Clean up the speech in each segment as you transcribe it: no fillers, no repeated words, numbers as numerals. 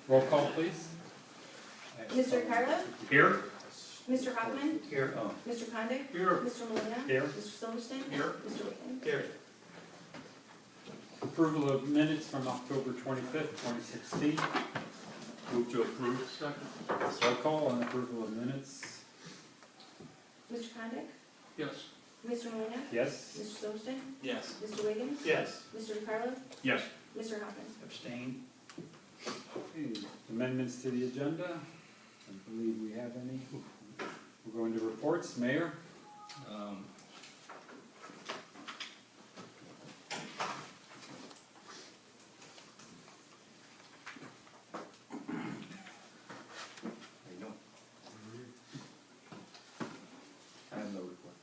Roll call, please. Mr. Carlo? Here. Mr. Hoffman? Here. Mr. Condit? Here. Mr. Molina. Here. Mr. Silverston? Here. Mr. Wiggins? Here. Approval of minutes from October 25th, 2016. Move to approve. Second. Roll call on approval of minutes. Mr. Condit? Yes. Mr. Molina. Yes. Mr. Silverston? Yes. Mr. Wiggins? Yes. Mr. Carlo? Yes. Mr. Hoffman? Abstain. Okay. Amendments to the agenda. I believe we have any. We'll go into reports. Mayor? I have no report.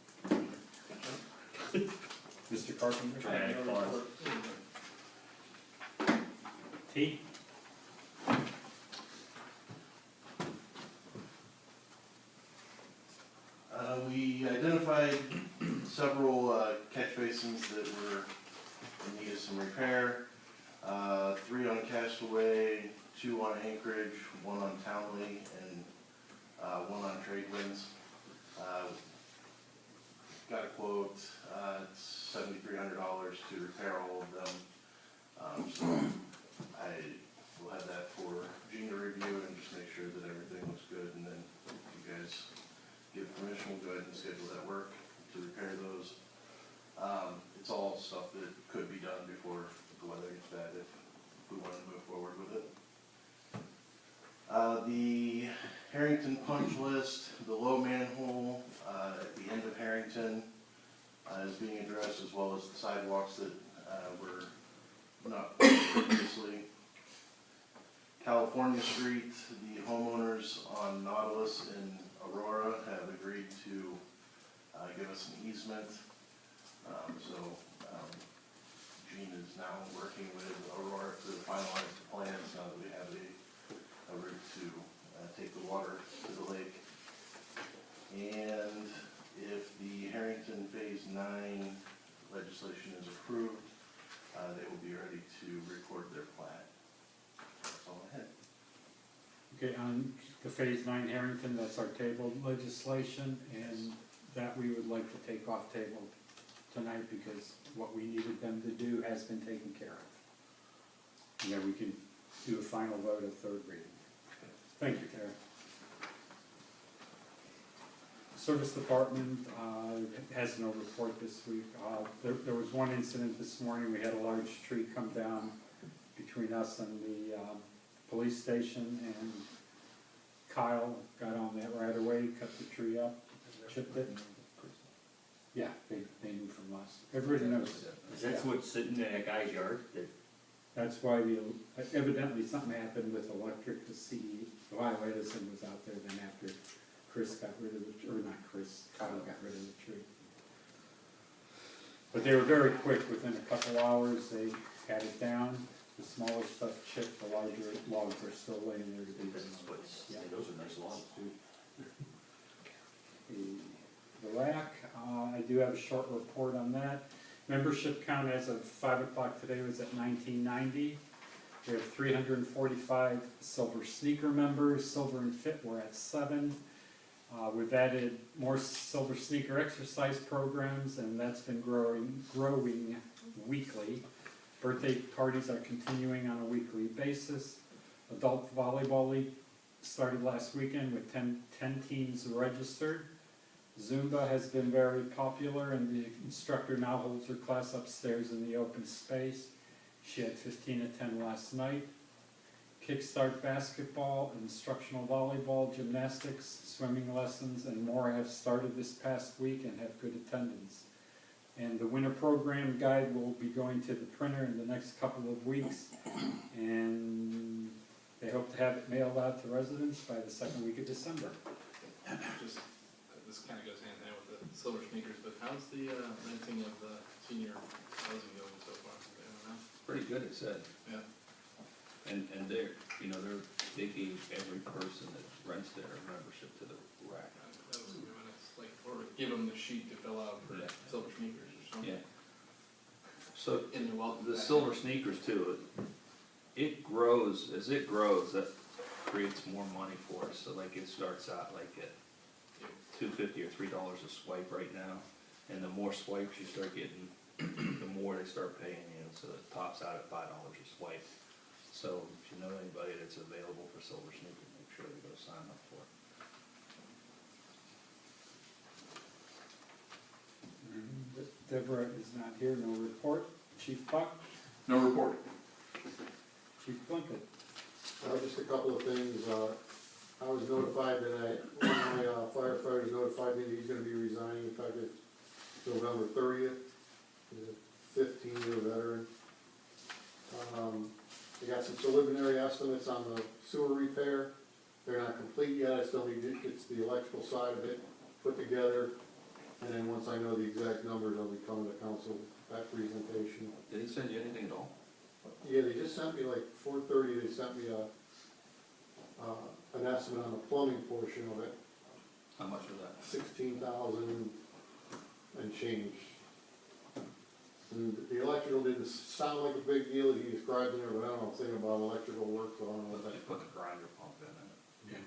Mr. Carpenter? I have no report. T? We identified several catch basins that were in need of some repair. 3 on Castaway, 2 on Anchorage, 1 on Townley, and 1 on Tradewinds. Got a quote, it's $7,300 to repair all of them. So I will have that for Gene to review and just make sure that everything looks good, and then if you guys give permission, we'll go ahead and schedule that work to repair those. It's all stuff that could be done before the weather gets bad if we want to move forward with it. The Harrington punch list, the low manhole at the end of Harrington is being addressed, as well as the sidewalks that were not previously. California Street, the homeowners on Nautilus and Aurora have agreed to give us an easement. Gene is now working with Aurora to finalize the plans now that we have a route to take the water to the lake. And if the Harrington Phase 9 legislation is approved, they will be ready to record their plat. That's all I had. Okay, on the Phase 9 Harrington, that's our tabled legislation, and that we would like to take off table tonight because what we needed them to do has been taken care of. And then we can do a final vote of third reading. Thank you, Tara. Service Department has no report this week. There was one incident this morning. We had a large tree come down between us and the police station, and Kyle got on that right away, cut the tree up, chipped it. Yeah, they knew from us. Everybody knows. That's what's sitting in that guy's yard? That's why evidently something happened with electric. The Lyle Edison was out there then after Chris got rid of the, or not Chris, Kyle got rid of the tree. But they were very quick. Within a couple hours, they had it down. The smaller stuff chipped. The larger logs are still laying there to be removed. Yeah, those are nice logs too. The RAC, I do have a short report on that. Membership count as of 5 o'clock today was at 1990. We have 345 Silver Sneaker members. Silver and Fit, we're at 7. We've added more Silver Sneaker exercise programs, and that's been growing weekly. Birthday parties are continuing on a weekly basis. Adult Volleyball League started last weekend with 10 teams registered. Zumba has been very popular, and the instructor now holds her class upstairs in the open space. She had 15 attend last night. Kickstart basketball, instructional volleyball, gymnastics, swimming lessons, and more have started this past week and have good attendance. And the winter program guide will be going to the printer in the next couple of weeks, and they hope to have it mailed out to residents by the second week of December. This kind of goes hand in hand with the Silver Sneakers, but how's the renting of the senior housing going so far? I don't know. Pretty good, it said. Yeah. And they gave every person that rents there a membership to the RAC. That was good when it's like, or give them the sheet to fill out for Yeah. Silver Sneakers or something. Yeah. So and they're welcome the back. silver sneakers too, it grows, as it grows, that creates more money for us. So like it starts out like at $2.50 or $3 a swipe right now. And the more swipes you start getting, the more they start paying you, so it tops out at $5 a swipe. So if you know anybody that's available for silver sneakers, make sure they go sign up for it. Deborah is not here, no report. Chief Buck, No report. Chief Plunkett. Just a couple of things, I was notified that one of my firefighters notified me that he's gonna be resigning effective November 30th. He's a 15-year veteran. I got some preliminary estimates on the sewer repair. They're not complete yet, I still need to get the electrical side of it put together. And then once I know the exact numbers, I'll be coming to council with that presentation. Did he send you anything at all? Yeah, they just sent me like 4:30, they sent me an estimate on the plumbing portion of it, How much was that? 16,000 and change. And the electrical didn't sound like a big deal, he described it there, but I don't know a thing about electrical work, so I don't know what They that. put the grinder pump in it.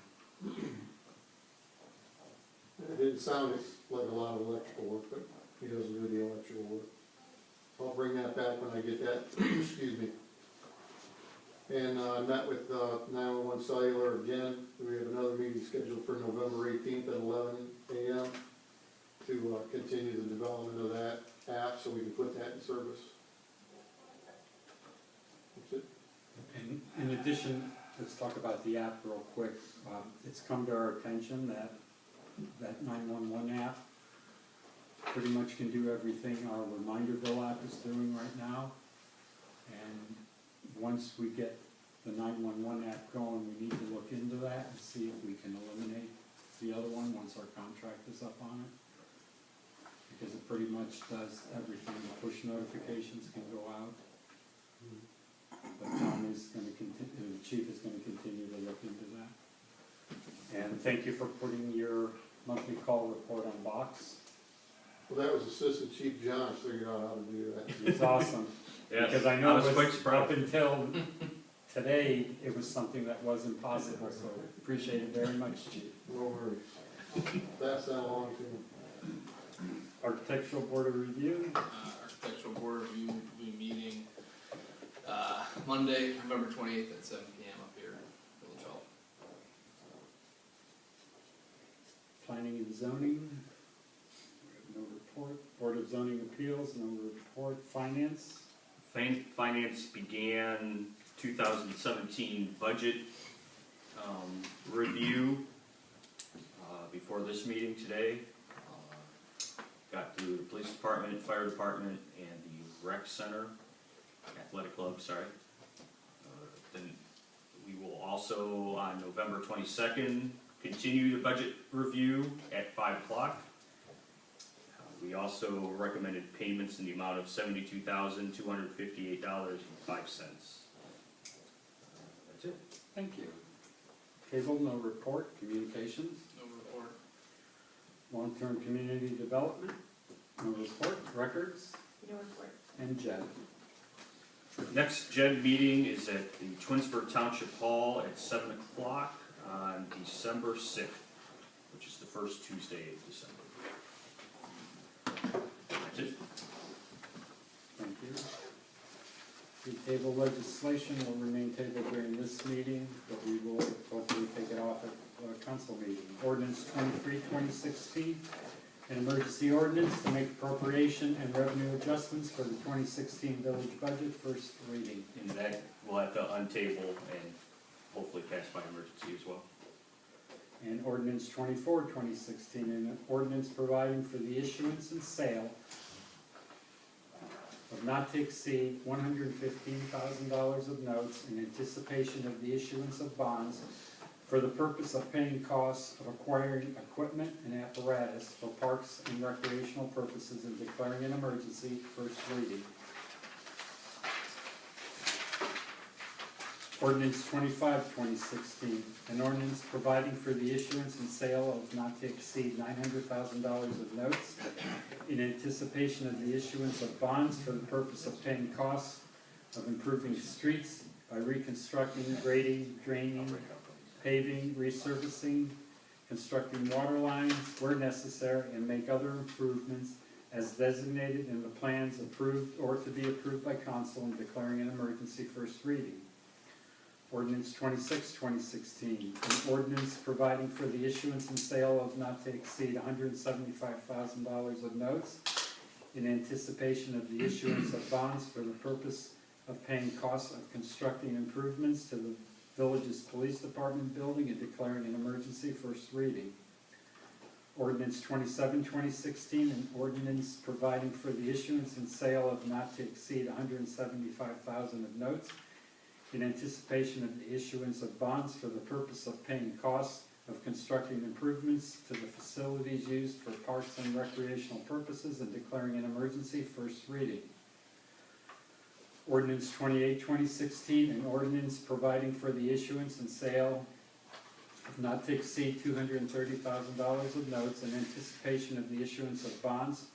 It didn't sound like a lot of electrical work, but he doesn't do the electrical work. So I'll bring that back when I get that, excuse me. And I met with 911 Cellular again. We have another meeting scheduled for November 18th at 11 a.m. to continue the development of that app so we can put that in service. That's it. And in addition, let's talk about the app real quick. It's come to our attention that 911 app pretty much can do everything our Reminderville app is doing right now. And once we get the 911 app going, we need to look into that and see if we can eliminate the other one once our contract is up on it. Because it pretty much does everything. The push notifications can go out. But Tom is going to continue, the chief is going to continue to look into that. And thank you for putting your monthly call report on box. Well, that was Assistant Chief John figured out how to do that. It's awesome. Yes, Because I I know was it quite was surprised. up until today, it was something that was impossible, so appreciate it very much, chief. No worries. Pass that along to him. Architectural Board of Review, Architectural Board Review will be meeting, Monday, November 28th at 7 PM up here, Village Hall. Planning and Zoning, we have no report. Board of Zoning Appeals, no report. Finance, Finance began 2017 budget review before this meeting today. Got through the police department, fire department, and the rec center, athletic club, sorry. Then we will also, on November 22nd, continue the budget review at 5 o'clock. We also recommended payments in the amount of $72,258.05. That's it. thank you. Cable, no report. Communications, No report. Long-Term Community Development, no report. Records, No report. and JED. Next JED meeting is at the Twinsburg Township Hall at 7 o'clock on December 6th, which is the first Tuesday of December. That's it. Thank you. The table legislation will remain tabled during this meeting, but we will hopefully take it off at council meeting. Ordinance 23, 2016, an emergency ordinance to make appropriation and revenue adjustments for the 2016 village budget, first reading. And that we'll have to untable and hopefully pass by emergency as well. And ordinance 24, 2016, an ordinance providing for the issuance and sale of not to exceed $115,000 of notes in anticipation of the issuance of bonds for the purpose of paying costs of acquiring equipment and apparatus for parks and recreational purposes and declaring an emergency, first reading. Ordinance 25, 2016, an ordinance providing for the issuance and sale of not to exceed $900,000 of notes in anticipation of the issuance of bonds for the purpose of paying costs of improving streets by reconstructing, grading, draining, paving, resurfacing, constructing water lines where necessary, and make other improvements as designated in the plans approved or to be approved by council and declaring an emergency, first reading. Ordinance 26, 2016, an ordinance providing for the issuance and sale of not to exceed $175,000 of notes in anticipation of the issuance of bonds for the purpose of paying costs of constructing improvements to the village's police department building and declaring an emergency, first reading. Ordinance 27, 2016, an ordinance providing for the issuance and sale of not to exceed $175,000 of notes in anticipation of the issuance of bonds for the purpose of paying costs of constructing improvements to the facilities used for parks and recreational purposes and declaring an emergency, first reading. Ordinance 28, 2016, an ordinance providing for the issuance and sale of not to exceed $230,000 of notes in anticipation of the issuance of bonds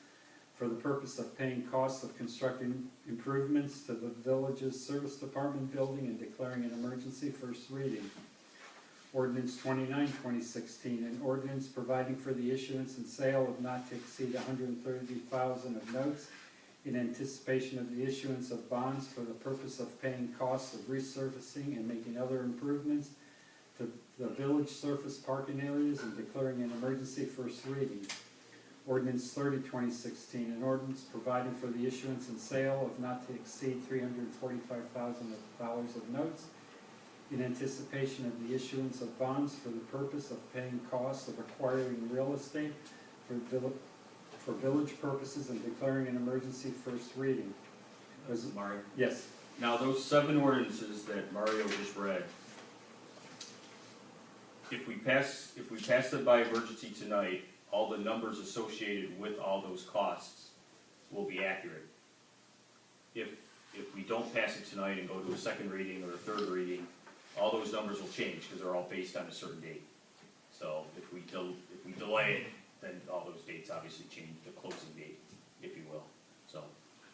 for the purpose of paying costs of constructing improvements to the village's service department building and declaring an emergency, first reading. Ordinance 29, 2016, an ordinance providing for the issuance and sale of not to exceed $130,000 of notes in anticipation of the issuance of bonds for the purpose of paying costs of resurfacing and making other improvements to the village surface parking areas and declaring an emergency, first reading. Ordinance 30, 2016, an ordinance providing for the issuance and sale of not to exceed $345,000 of notes in anticipation of the issuance of bonds for the purpose of paying costs of acquiring real estate for village purposes and declaring an emergency, first reading. Mario? Yes. Now, those 7 ordinances that Mario just read, if we pass it by emergency tonight, all the numbers associated with all those costs will be accurate. If we don't pass it tonight and go to a second reading or a third reading, all those numbers will change because they're all based on a certain date. So if we delay it, then all those dates obviously change, the closing date, if you will, so.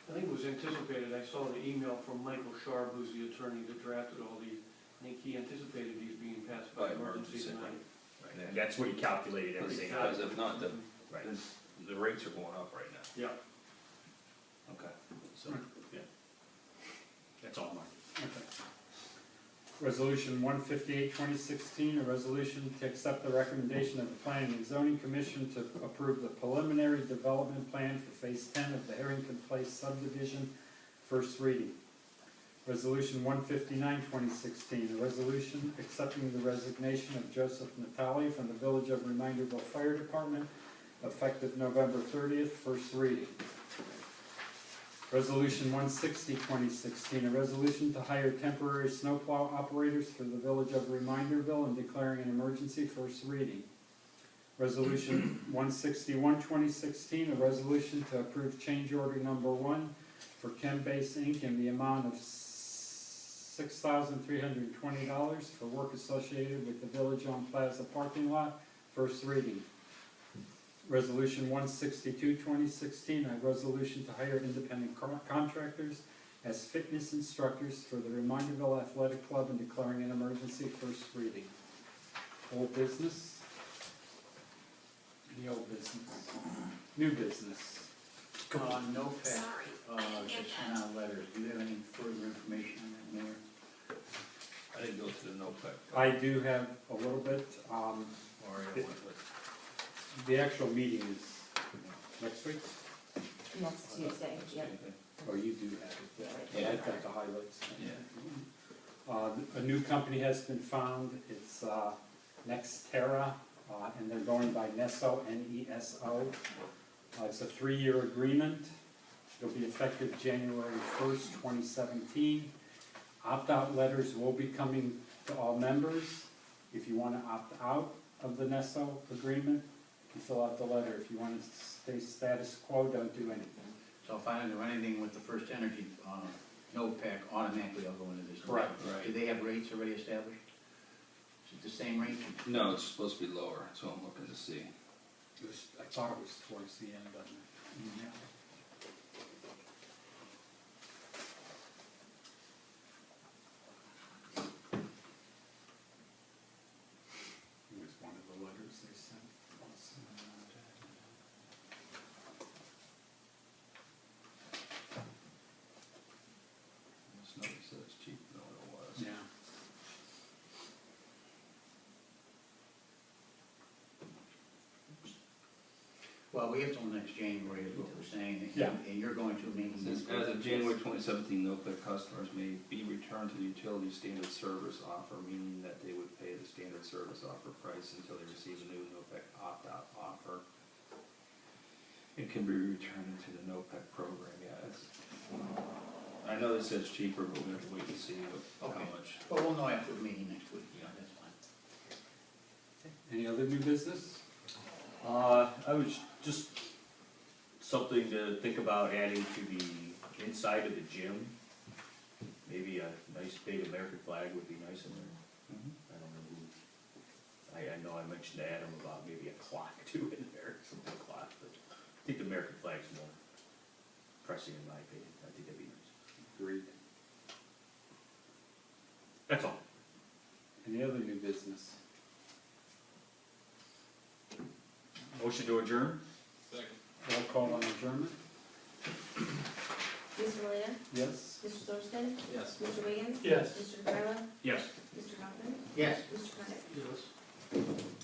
I think it was anticipated, I saw the email from Michael Sharp, who's the attorney that drafted all these. I think he anticipated these being passed by emergency tonight. Right. And that's what he calculated everything out. Because if not, Right. the rates are going up right now. Yeah. Okay, so, yeah. That's all, Mark. Okay. Resolution 158, 2016, a resolution to accept the recommendation of the Planning and Zoning Commission to approve the preliminary development plan for Phase 10 of the Harrington Place subdivision, first reading. Resolution 159, 2016, a resolution accepting the resignation of Joseph Natali from the Village of Reminderville Fire Department, effective November 30th, first reading. Resolution 160, 2016, a resolution to hire temporary snowplow operators for the Village of Reminderville and declaring an emergency, first reading. Resolution 161, 2016, a resolution to approve change order number 1 for Chembase Inc. in the amount of $6,320 for work associated with the village-owned plaza parking lot, first reading. Resolution 162, 2016, a resolution to hire independent contractors as fitness instructors for the Reminderville Athletic Club and declaring an emergency, first reading. Old business? The old business. New business. No pet, just sent out letters, do you have any further information on that, Mayor? I didn't go to the NOPEC. I do have a little bit. Mario went with. The actual meeting is next week? Next Tuesday, yep. Oh, you do have it. Yeah. I've got the highlights. Yeah. A new company has been found. It's Nextera, and they're going by Neso, N-E-S-O. It's a 3-year agreement. It'll be effective January 1st, 2017. Opt-out letters will be coming to all members. If you want to opt out of the Neso agreement, you fill out the letter. If you want to stay status quo, don't do anything. So if I don't do anything with the First Energy NOPEC, automatically all go into this. Correct. Right. Do they have rates already established? Is it the same rate? No, it's supposed to be lower, that's what I'm looking to see. I thought it was towards the end of the email. It was one of the letters they sent. This note says it's cheaper than what it was. Yeah. Well, we have till next January, is what we're saying. Yeah. And you're going to make. It says, as of January 2017, NOPEC customers may be returned to the utility standard service offer, meaning that they would pay the standard service offer price until they receive a new NOPEC opt-out offer. It can be returned into the NOPEC program, yeah. I know this says cheaper, but we have to wait and see how Okay. much. But we'll know after the meeting next week, yeah, that's fine. Any other new business? I was just something to think about adding to the inside of the gym. Maybe a nice big American flag would be nice in there. I don't know who, I know I mentioned to Adam about maybe a clock too in there, something clock, but I think the American flag's more pressing in my opinion. I think that'd be nice. Agreed. That's all. Any other new business? Motion to adjourn? Second. Roll call on adjournment? Mr. Malina? Yes? Mr. Thurston? Yes. Mr. Wiggins? Yes. Mr. DeCarlo? Yes. Mr. Hoffman? Yes. Mr. Condit? Yes.